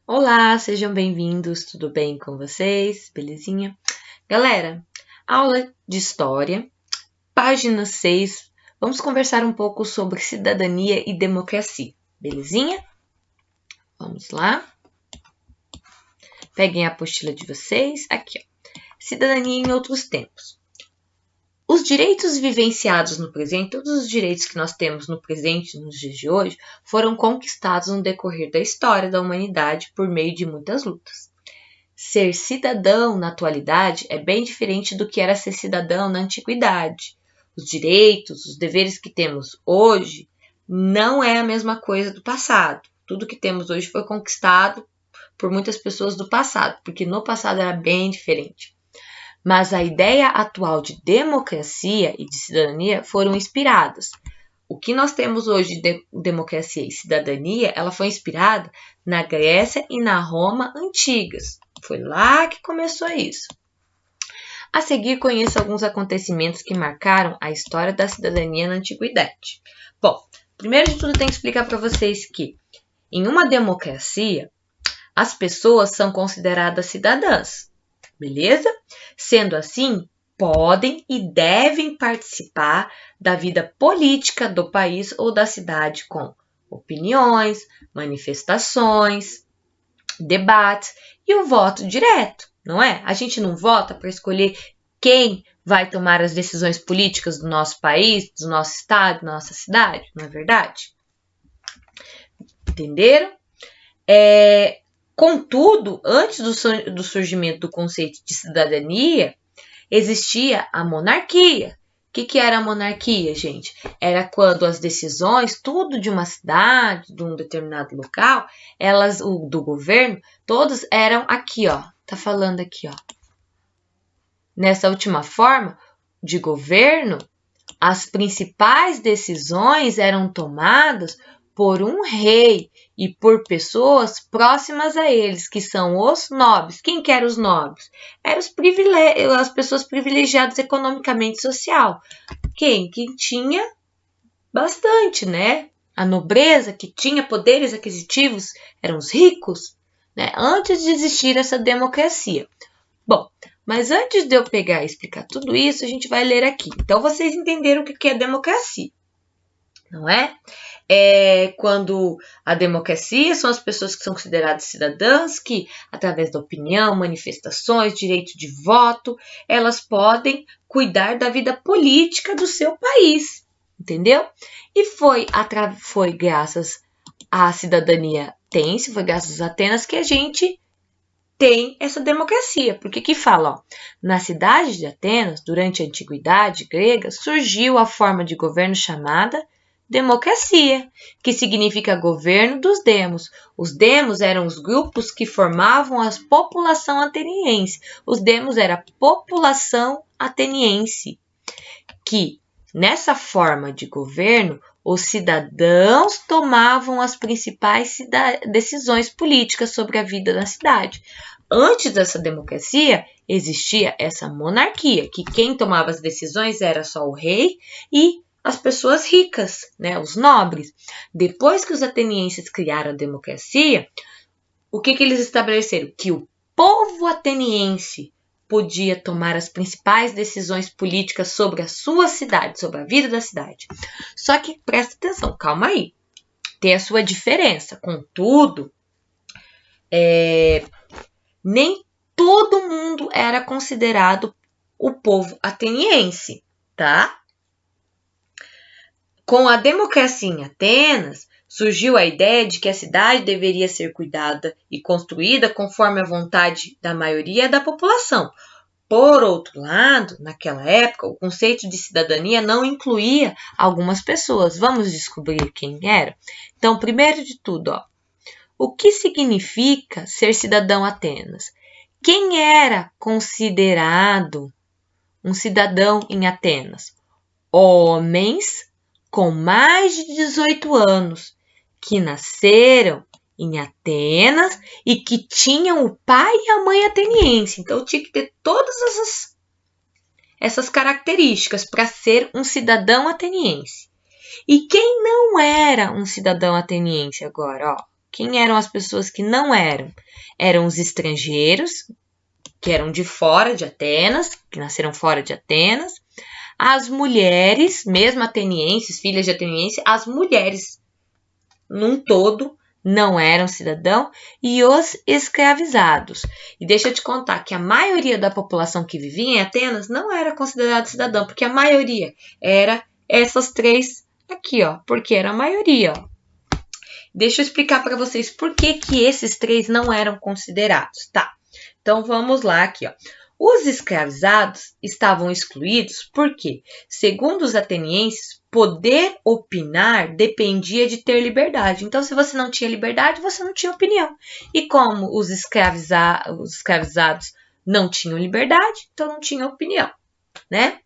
Olá, sejam bem-vindos, tudo bem com vocês? Belezinha? Galera, aula de História, página 6, vamos conversar um pouco sobre cidadania e democracia, belezinha? Vamos lá? Peguem a apostila de vocês, aqui ó. Cidadania em outros tempos. Os direitos vivenciados no presente, todos os direitos que nós temos no presente, nos dias de hoje, foram conquistados no decorrer da história da humanidade por meio de muitas lutas. Ser cidadão na atualidade é bem diferente do que era ser cidadão na antiguidade. Os direitos, os deveres que temos hoje não é a mesma coisa do passado. Tudo que temos hoje foi conquistado por muitas pessoas do passado, porque no passado era bem diferente. Mas a ideia atual de democracia e de cidadania foram inspiradas. O que nós temos hoje de democracia e cidadania, ela foi inspirada na Grécia e na Roma antigas. Foi lá que começou isso. A seguir, conheça alguns acontecimentos que marcaram a história da cidadania na antiguidade. Bom, primeiro de tudo, eu tenho que explicar para vocês que, em uma democracia, as pessoas são consideradas cidadãs. Beleza? Sendo assim, podem e devem participar da vida política do país ou da cidade com opiniões, manifestações, debates e o voto direto, não é? A gente não vota para escolher quem vai tomar as decisões políticas do nosso país, do nosso estado, da nossa cidade, não é verdade? Entenderam? Contudo, antes do surgimento do conceito de cidadania, existia a monarquia. O que era a monarquia, gente? Era quando as decisões, tudo de uma cidade, de um determinado local, do governo, todos eram aqui, ó. Tá falando aqui, ó. Nessa última forma de governo, as principais decisões eram tomadas por um rei e por pessoas próximas a eles, que são os nobres. Quem que eram os nobres? Eram as pessoas privilegiadas economicamente e social. Quem tinha bastante, né? A nobreza, que tinha poderes aquisitivos, eram os ricos, né? Antes de existir essa democracia. Bom, mas antes de eu pegar e explicar tudo isso, a gente vai ler aqui. Então, vocês entenderam o que é democracia, não é? Quando a democracia são as pessoas que são consideradas cidadãs, que através da opinião, manifestações, direito de voto, elas podem cuidar da vida política do seu país, entendeu? E foi graças à cidadania tense, foi graças a Atenas que a gente tem essa democracia, porque que fala, ó, na cidade de Atenas, durante a antiguidade grega, surgiu a forma de governo chamada democracia, que significa governo dos demos. Os demos eram os grupos que formavam a população ateniense. Os demos era a população ateniense, que nessa forma de governo, os cidadãos tomavam as principais decisões políticas sobre a vida da cidade. Antes dessa democracia, existia essa monarquia, que quem tomava as decisões era só o rei e as pessoas ricas, né, os nobres. Depois que os atenienses criaram a democracia, o que eles estabeleceram? Que o povo ateniense podia tomar as principais decisões políticas sobre a sua cidade, sobre a vida da cidade. Só que presta atenção, calma aí. Tem a sua diferença. Contudo, nem todo mundo era considerado o povo ateniense, tá? Com a democracia em Atenas, surgiu a ideia de que a cidade deveria ser cuidada e construída conforme a vontade da maioria da população. Por outro lado, naquela época, o conceito de cidadania não incluía algumas pessoas. Vamos descobrir quem era? Então, primeiro de tudo, ó, o que significa ser cidadão Atenas? Quem era considerado um cidadão em Atenas? Homens com mais de 18 anos, que nasceram em Atenas e que tinham o pai e a mãe ateniense. Então, tinha que ter todas essas características para ser um cidadão ateniense. E quem não era um cidadão ateniense agora? Ó, Quem eram as pessoas que não eram? Eram os estrangeiros, que eram de fora de Atenas, que nasceram fora de Atenas. As mulheres, mesmo atenienses, filhas de atenienses, as mulheres num todo não eram cidadãos, e os escravizados. E deixa eu te contar que a maioria da população que vivia em Atenas não era considerada cidadão, porque a maioria era essas três aqui, ó, porque era a maioria, ó. Deixa eu explicar para vocês por que esses três não eram considerados, tá? Então vamos lá aqui, ó. Os escravizados estavam excluídos porque, segundo os atenienses, poder opinar dependia de ter liberdade. Então, se você não tinha liberdade, você não tinha opinião. E como os escravizados não tinham liberdade, então não tinham opinião, né?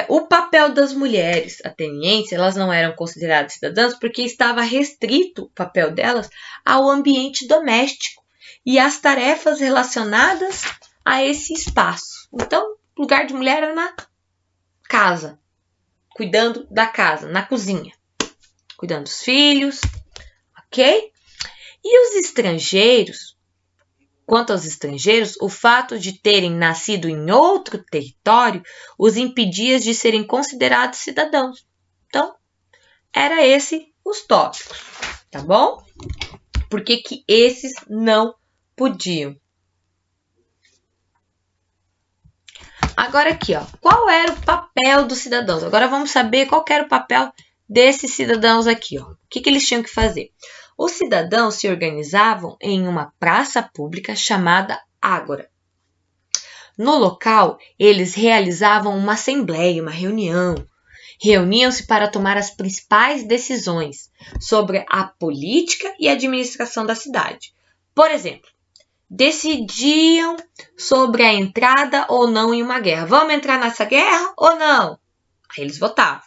O papel das mulheres atenienses, elas não eram consideradas cidadãs porque estava restrito o papel delas ao ambiente doméstico e às tarefas relacionadas a esse espaço. Então, o lugar de mulher era na casa, cuidando da casa, na cozinha, cuidando dos filhos, ok? E os estrangeiros, quanto aos estrangeiros, o fato de terem nascido em outro território os impedia de serem considerados cidadãos. Então, era esse os tópicos, tá bom? Por que esses não podiam? Agora aqui, ó, qual era o papel dos cidadãos? Agora vamos saber qual era o papel desses cidadãos aqui, ó. O que eles tinham que fazer? Os cidadãos se organizavam em uma praça pública chamada ágora. No local, eles realizavam uma assembleia, uma reunião. Reuniam-se para tomar as principais decisões sobre a política e administração da cidade. Por exemplo, decidiam sobre a entrada ou não em uma guerra. Vamos entrar nessa guerra ou não? Aí eles votavam.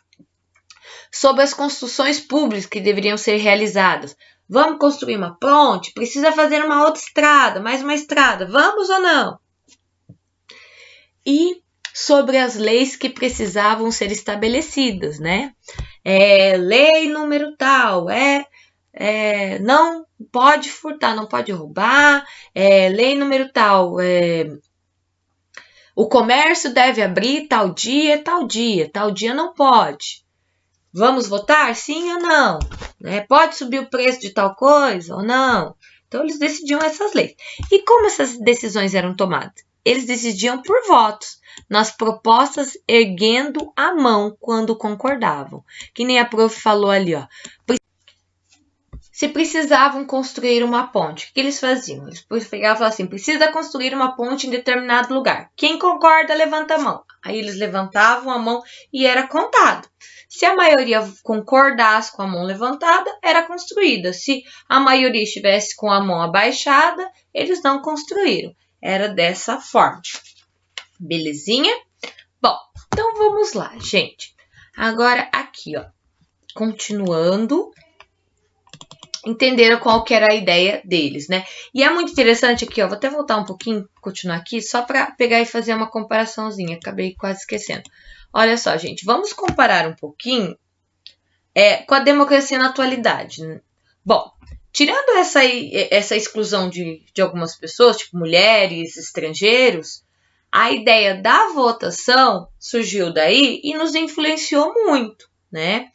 Sobre as construções públicas que deveriam ser realizadas. Vamos construir uma ponte? Precisa fazer uma outra estrada, mais uma estrada. Vamos ou não? E sobre as leis que precisavam ser estabelecidas, né? Lei número tal, não pode furtar, não pode roubar, lei número tal, o comércio deve abrir tal dia não pode. Vamos votar? Sim ou não? Pode subir o preço de tal coisa ou não? Então, eles decidiam essas leis. E como essas decisões eram tomadas? Eles decidiam por votos, nas propostas erguendo a mão quando concordavam. Que nem a prof falou ali, ó. Se precisavam construir uma ponte, o que eles faziam? Eles pegavam e falavam assim, precisa construir uma ponte em determinado lugar. Quem concorda, levanta a mão. Aí eles levantavam a mão e era contado. Se a maioria concordasse com a mão levantada, era construída. Se a maioria estivesse com a mão abaixada, eles não construíram. Era dessa forma. Belezinha? Bom, então vamos lá, gente. Agora aqui, ó. Continuando. Entenderam qual que era a ideia deles, né? E é muito interessante aqui, ó. Vou até voltar um pouquinho, continuar aqui, só para pegar e fazer uma comparaçãozinha. Acabei quase esquecendo. Olha só, gente. Vamos comparar um pouquinho com a democracia na atualidade. Bom, tirando essa exclusão de algumas pessoas, tipo mulheres, estrangeiros, a ideia da votação surgiu daí e nos influenciou muito, né?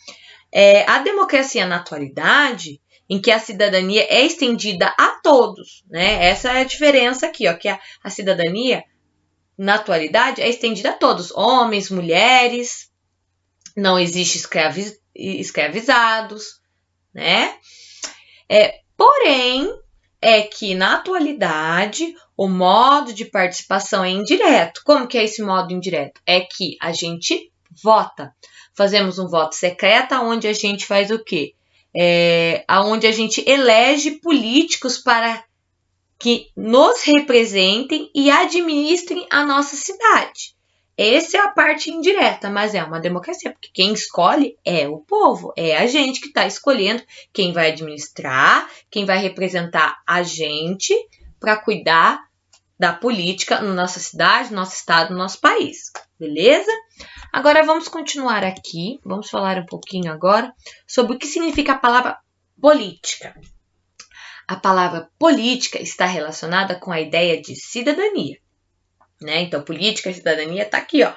A democracia na atualidade, em que a cidadania é estendida a todos, né? Essa é a diferença aqui, ó, que a cidadania, na atualidade, é estendida a todos, homens, mulheres, não existe escravizados, né? Porém, que na atualidade o modo de participação é indireto. Como que é esse modo indireto? É que a gente vota. Fazemos um voto secreto, onde a gente faz o quê? Onde a gente elege políticos para que nos representem e administrem a nossa cidade. Essa é a parte indireta, mas é uma democracia, porque quem escolhe é o povo, é a gente que está escolhendo quem vai administrar, quem vai representar a gente para cuidar da política na nossa cidade, no nosso estado, no nosso país, beleza? Agora vamos continuar aqui, vamos falar um pouquinho agora sobre o que significa a palavra política. A palavra política está relacionada com a ideia de cidadania, né? Então, política e cidadania está aqui, ó.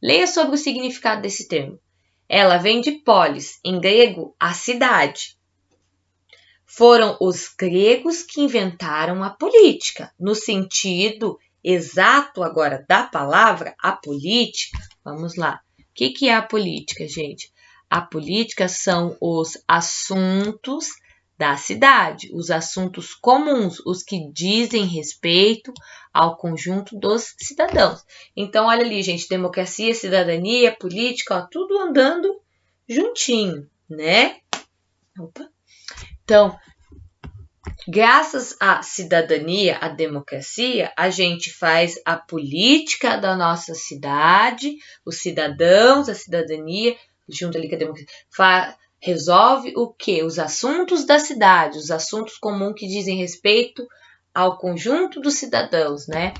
Leia sobre o significado desse termo. Ela vem de polis, em grego, a cidade. Foram os gregos que inventaram a política, no sentido exato agora da palavra, a política. Vamos lá. O que é a política, gente? A política são os assuntos da cidade, os assuntos comuns, os que dizem respeito ao conjunto dos cidadãos. Então, olha ali, gente, democracia, cidadania, política, ó, tudo andando juntinho, né? Opa. Então, graças à cidadania, à democracia, a gente faz a política da nossa cidade, os cidadãos, a cidadania, junto ali com a democracia, resolve o quê? Os assuntos da cidade, os assuntos comuns que dizem respeito ao conjunto dos cidadãos, né?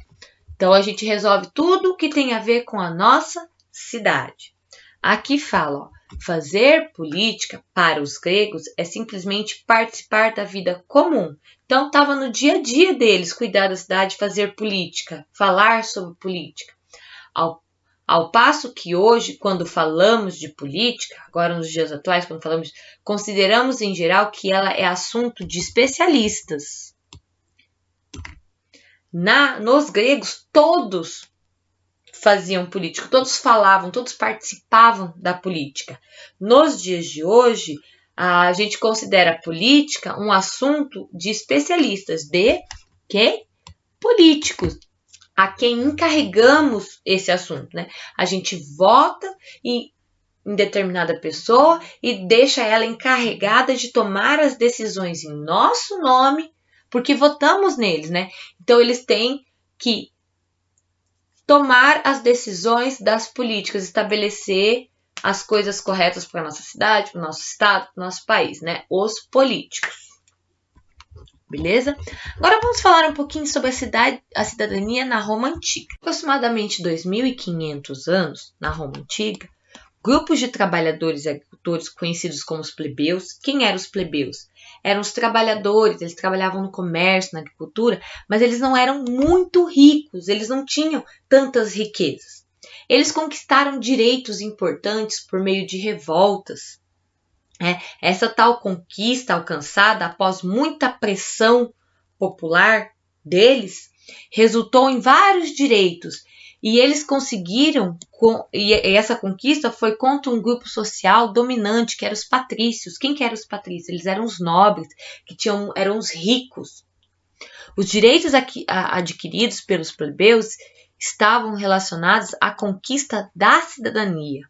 Então, a gente resolve tudo que tem a ver com a nossa cidade. Aqui fala, ó, fazer política para os gregos é simplesmente participar da vida comum. Então, estava no dia a dia deles cuidar da cidade, fazer política, falar sobre política. Ao passo que hoje, quando falamos de política, agora nos dias atuais, quando falamos, consideramos em geral que ela é assunto de especialistas. Nos gregos, todos faziam política, todos falavam, todos participavam da política. Nos dias de hoje, a gente considera a política um assunto de especialistas, de quê? Políticos, a quem encarregamos esse assunto, né? A gente vota em determinada pessoa e deixa ela encarregada de tomar as decisões em nosso nome, porque votamos neles, né? Então, eles têm que tomar as decisões das políticas, estabelecer as coisas corretas para a nossa cidade, para o nosso estado, para o nosso país, né? Os políticos. Beleza? Agora vamos falar um pouquinho sobre a cidadania na Roma Antiga. Aproximadamente 2.500 anos, na Roma Antiga, grupos de trabalhadores e agricultores conhecidos como os plebeus. Quem eram os plebeus? Eram os trabalhadores, eles trabalhavam no comércio, na agricultura, mas eles não eram muito ricos, eles não tinham tantas riquezas. Eles conquistaram direitos importantes por meio de revoltas. Essa tal conquista alcançada após muita pressão popular deles resultou em vários direitos. E eles conseguiram, e essa conquista foi contra um grupo social dominante, que eram os patrícios. Quem que eram os patrícios? Eles eram os nobres, eram os ricos. Os direitos adquiridos pelos plebeus estavam relacionados à conquista da cidadania.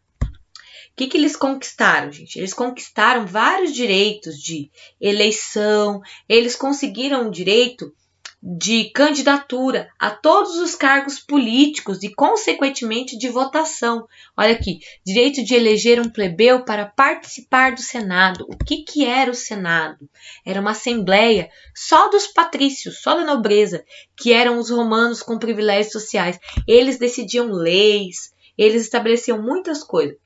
O que eles conquistaram, gente? Eles conquistaram vários direitos de eleição, eles conseguiram o direito de candidatura a todos os cargos políticos e, consequentemente, de votação. Olha aqui, direito de eleger um plebeu para participar do Senado. O que era o Senado? Era uma assembleia só dos patrícios, só da nobreza, que eram os romanos com privilégios sociais. Eles decidiam leis, eles estabeleciam muitas coisas.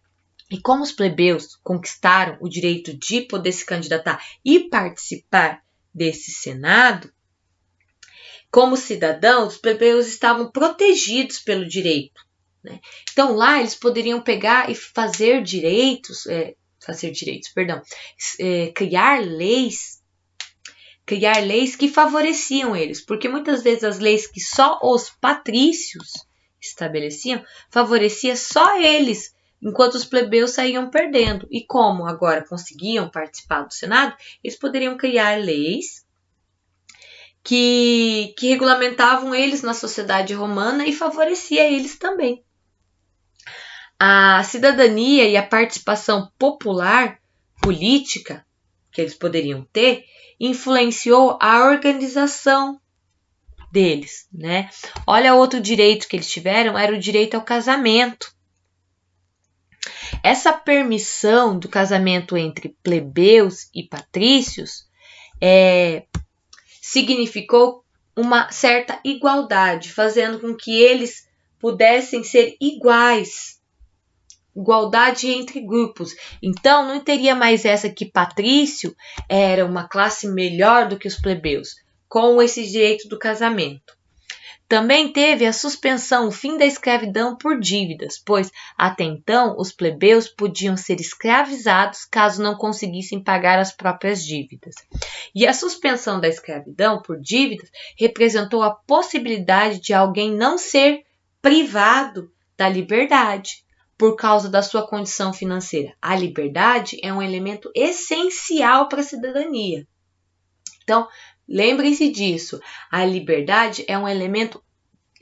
E como os plebeus conquistaram o direito de poder se candidatar e participar desse Senado, como cidadãos, os plebeus estavam protegidos pelo direito, né? Então lá eles poderiam pegar e criar leis que favoreciam eles, porque muitas vezes as leis que só os patrícios estabeleciam favorecia só eles, enquanto os plebeus saíam perdendo. E como agora conseguiam participar do Senado, eles poderiam criar leis que regulamentavam eles na sociedade romana e favorecia eles também. A cidadania e a participação popular política que eles poderiam ter influenciou a organização deles, né? Olha, outro direito que eles tiveram era o direito ao casamento. Essa permissão do casamento entre plebeus e patrícios significou uma certa igualdade, fazendo com que eles pudessem ser iguais igualdade entre grupos. Então, não teria mais essa que patrício era uma classe melhor do que os plebeus, com esse direito do casamento. Também teve a suspensão, o fim da escravidão por dívidas, pois até então os plebeus podiam ser escravizados caso não conseguissem pagar as próprias dívidas. E a suspensão da escravidão por dívidas representou a possibilidade de alguém não ser privado da liberdade por causa da sua condição financeira. A liberdade é um elemento essencial para a cidadania. Então, lembrem-se disso. A liberdade é um elemento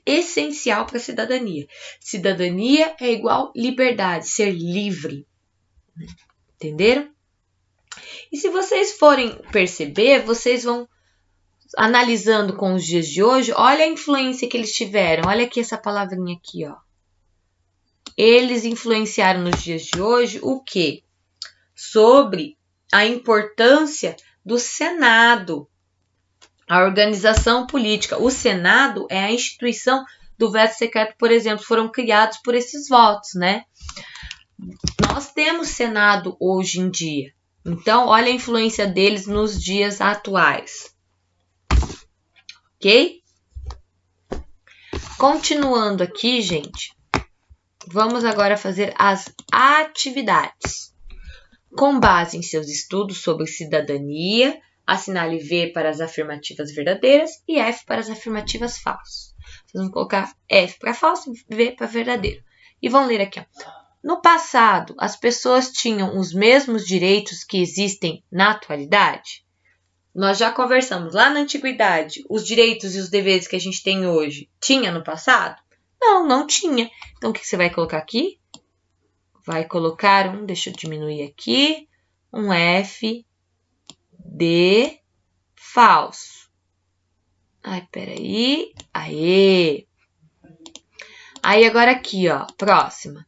essencial para a cidadania. Cidadania é igual liberdade, ser livre. Entenderam? E se vocês forem perceber, vocês vão analisando com os dias de hoje, olha a influência que eles tiveram. Olha aqui essa palavrinha aqui, ó. Eles influenciaram nos dias de hoje o quê? Sobre a importância do Senado, a organização política. O Senado é a instituição do veto secreto, por exemplo, foram criados por esses votos, né? Nós temos Senado hoje em dia. Então, olha a influência deles nos dias atuais. Ok? Continuando aqui, gente, vamos agora fazer as atividades. Com base em seus estudos sobre cidadania, assinale V para as afirmativas verdadeiras e F para as afirmativas falsas. Vocês vão colocar F para falso e V para verdadeiro. E vão ler aqui, ó. No passado, as pessoas tinham os mesmos direitos que existem na atualidade? Nós já conversamos lá na antiguidade, os direitos e os deveres que a gente tem hoje, tinha no passado? Não, não tinha. Então, o que você vai colocar aqui? Vai colocar deixa eu diminuir aqui, um F de falso. Ai, peraí. Aê! Aí, agora aqui, ó, próxima.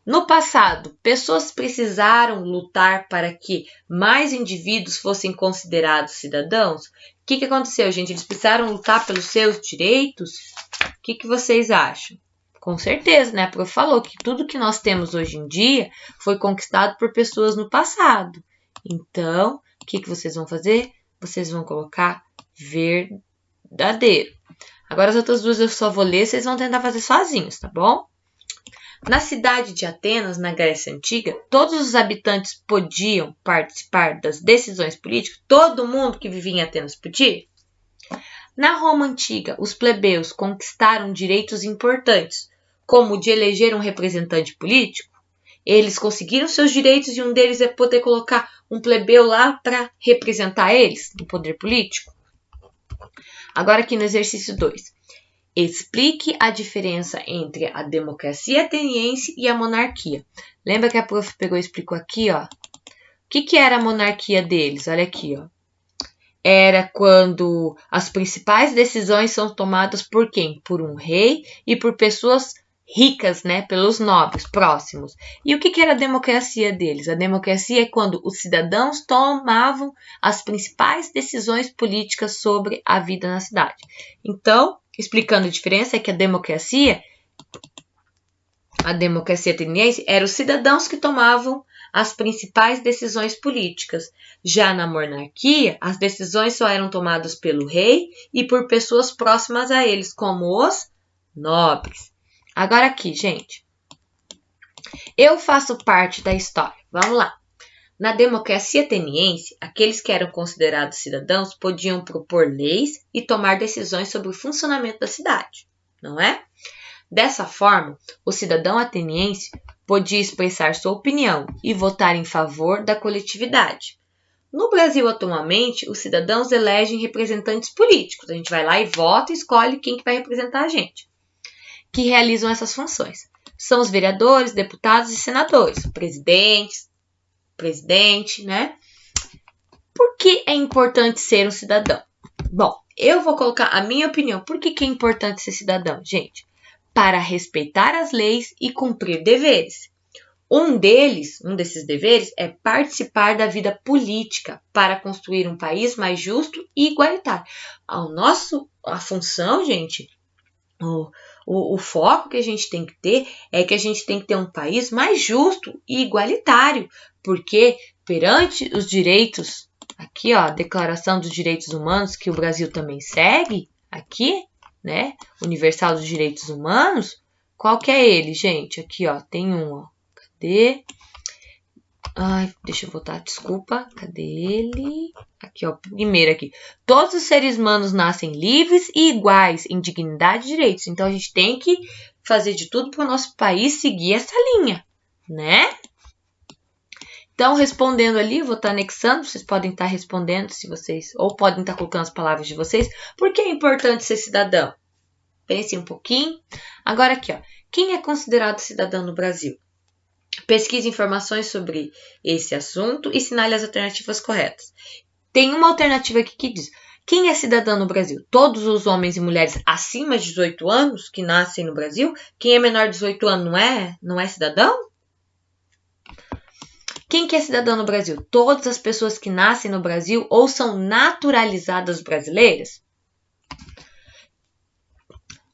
No passado, pessoas precisaram lutar para que mais indivíduos fossem considerados cidadãos? O que aconteceu, gente? Eles precisaram lutar pelos seus direitos? O que vocês acham? Com certeza, né? A prof falou que tudo que nós temos hoje em dia foi conquistado por pessoas no passado. Então, o que vocês vão fazer? Vocês vão colocar verdadeiro. Agora as outras duas eu só vou ler, vocês vão tentar fazer sozinhos, tá bom? Na cidade de Atenas, na Grécia Antiga, todos os habitantes podiam participar das decisões políticas? Todo mundo que vivia em Atenas podia? Na Roma Antiga, os plebeus conquistaram direitos importantes, como o de eleger um representante político? Eles conseguiram seus direitos e um deles é poder colocar um plebeu lá para representar eles no poder político? Agora aqui no exercício 2. Explique a diferença entre a democracia ateniense e a monarquia. Lembra que a prof pegou e explicou aqui, ó? O que era a monarquia deles? Olha aqui, ó. Era quando as principais decisões são tomadas por quem? Por um rei e por pessoas ricas, né? Pelos nobres próximos. E o que era a democracia deles? A democracia é quando os cidadãos tomavam as principais decisões políticas sobre a vida na cidade. Então, explicando a diferença, é que a democracia ateniense eram os cidadãos que tomavam as principais decisões políticas. Já na monarquia, as decisões só eram tomadas pelo rei e por pessoas próximas a eles, como os nobres. Agora aqui, gente. Eu faço parte da história. Vamos lá. Na democracia ateniense, aqueles que eram considerados cidadãos podiam propor leis e tomar decisões sobre o funcionamento da cidade, não é? Dessa forma, o cidadão ateniense podia expressar sua opinião e votar em favor da coletividade. No Brasil, atualmente, os cidadãos elegem representantes políticos. A gente vai lá e vota e escolhe quem que vai representar a gente, que realizam essas funções. São os vereadores, deputados e senadores, presidente, né? Por que é importante ser um cidadão? Bom, eu vou colocar a minha opinião. Por que é importante ser cidadão, gente? Para respeitar as leis e cumprir deveres. Um desses deveres é participar da vida política para construir um país mais justo e igualitário. A função, gente, O foco que a gente tem que ter é que a gente tem que ter um país mais justo e igualitário, porque perante os direitos, aqui ó, a Declaração dos Direitos Humanos, que o Brasil também segue, aqui, né, Universal dos Direitos Humanos, qual que é ele, gente? Aqui ó, tem um, ó, cadê? Ai, deixa eu voltar, desculpa, cadê ele? Aqui, ó, primeiro aqui. Todos os seres humanos nascem livres e iguais em dignidade e direitos. Então, a gente tem que fazer de tudo para o nosso país seguir essa linha, né? Então, respondendo ali, eu vou estar anexando, vocês podem estar respondendo se vocês, ou podem estar colocando as palavras de vocês. Por que é importante ser cidadão? Pensem um pouquinho. Agora aqui, ó, quem é considerado cidadão no Brasil? Pesquise informações sobre esse assunto e sinale as alternativas corretas. Tem uma alternativa aqui que diz: quem é cidadão no Brasil? Todos os homens e mulheres acima de 18 anos que nascem no Brasil? Quem é menor de 18 anos não é cidadão? Quem que é cidadão no Brasil? Todas as pessoas que nascem no Brasil ou são naturalizadas brasileiras?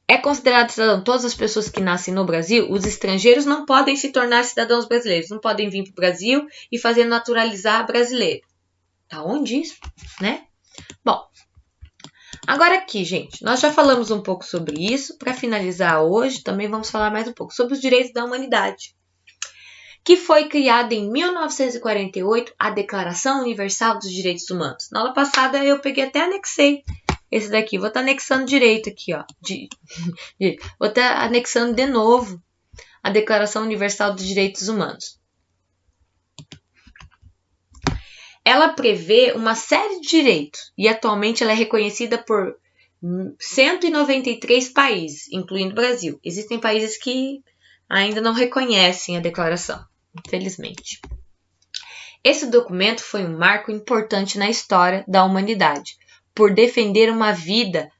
É considerado cidadão todas as pessoas que nascem no Brasil? Os estrangeiros não podem se tornar cidadãos brasileiros, não podem vir para o Brasil e fazer naturalizar brasileiro. Tá onde isso, né? Bom, agora aqui, gente, nós já falamos um pouco sobre isso. Para finalizar hoje, também vamos falar mais um pouco sobre os direitos da humanidade, que foi criada em 1948 a Declaração Universal dos Direitos Humanos. Na aula passada eu peguei até anexei esse daqui, vou estar anexando direito aqui, ó. Vou estar anexando de novo a Declaração Universal dos Direitos Humanos. Ela prevê uma série de direitos e atualmente ela é reconhecida por 193 países, incluindo o Brasil. Existem países que ainda não reconhecem a declaração, infelizmente. Esse documento foi um marco importante na história da humanidade, por defender uma vida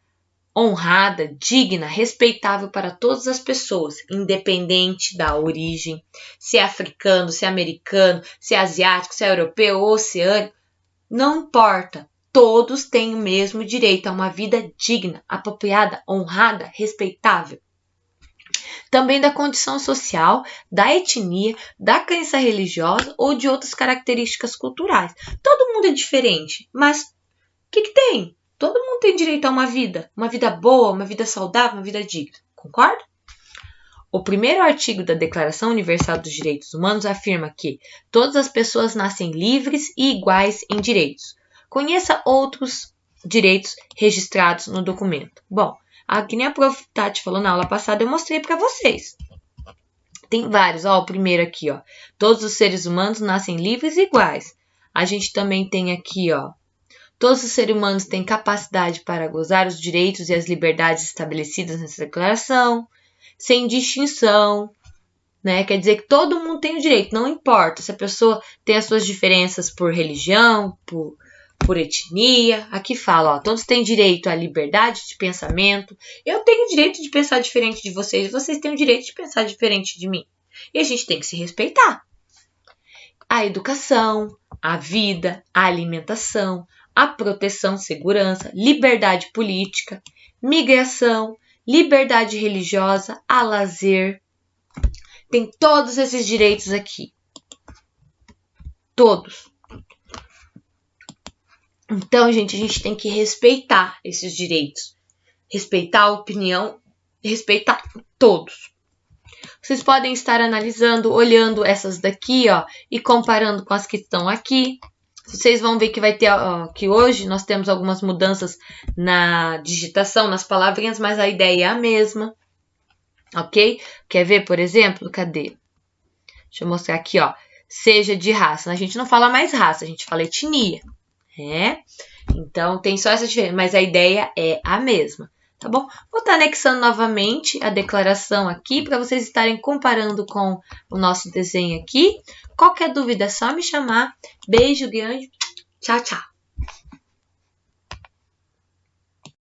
honrada, digna, respeitável para todas as pessoas, independente da origem, se é africano, se é americano, se é asiático, se é europeu ou oceânico, não importa. Todos têm o mesmo direito a uma vida digna, apropriada, honrada, respeitável. Também da condição social, da etnia, da crença religiosa ou de outras características culturais. Todo mundo é diferente, mas o que tem? Todo mundo tem direito a uma vida boa, uma vida saudável, uma vida digna. Concorda? O primeiro artigo da Declaração Universal dos Direitos Humanos afirma que todas as pessoas nascem livres e iguais em direitos. Conheça outros direitos registrados no documento. Bom, aqui nem a Prof. Tati falou na aula passada, eu mostrei para vocês. Tem vários. Ó, o primeiro aqui, ó. Todos os seres humanos nascem livres e iguais. A gente também tem aqui, ó. Todos os seres humanos têm capacidade para gozar os direitos e as liberdades estabelecidas nessa declaração, sem distinção, né? Quer dizer que todo mundo tem o direito, não importa se a pessoa tem as suas diferenças por religião, por etnia. Aqui fala, ó, todos têm direito à liberdade de pensamento. Eu tenho o direito de pensar diferente de vocês, vocês têm o direito de pensar diferente de mim. E a gente tem que se respeitar. A educação, a vida, a alimentação, a proteção, segurança, liberdade política, migração, liberdade religiosa, a lazer. Tem todos esses direitos aqui. Todos. Então, gente, a gente tem que respeitar esses direitos. Respeitar a opinião, respeitar todos. Vocês podem estar analisando, olhando essas daqui, ó, e comparando com as que estão aqui. Vocês vão ver que vai ter, ó, que hoje nós temos algumas mudanças na digitação, nas palavrinhas, mas a ideia é a mesma, ok? Quer ver, por exemplo? Cadê? Deixa eu mostrar aqui, ó. Seja de raça. A gente não fala mais raça, a gente fala etnia, né? Então, tem só essa diferença, mas a ideia é a mesma, tá bom? Vou estar anexando novamente a declaração aqui para vocês estarem comparando com o nosso desenho aqui. Qualquer dúvida é só me chamar. Beijo grande. Tchau, tchau.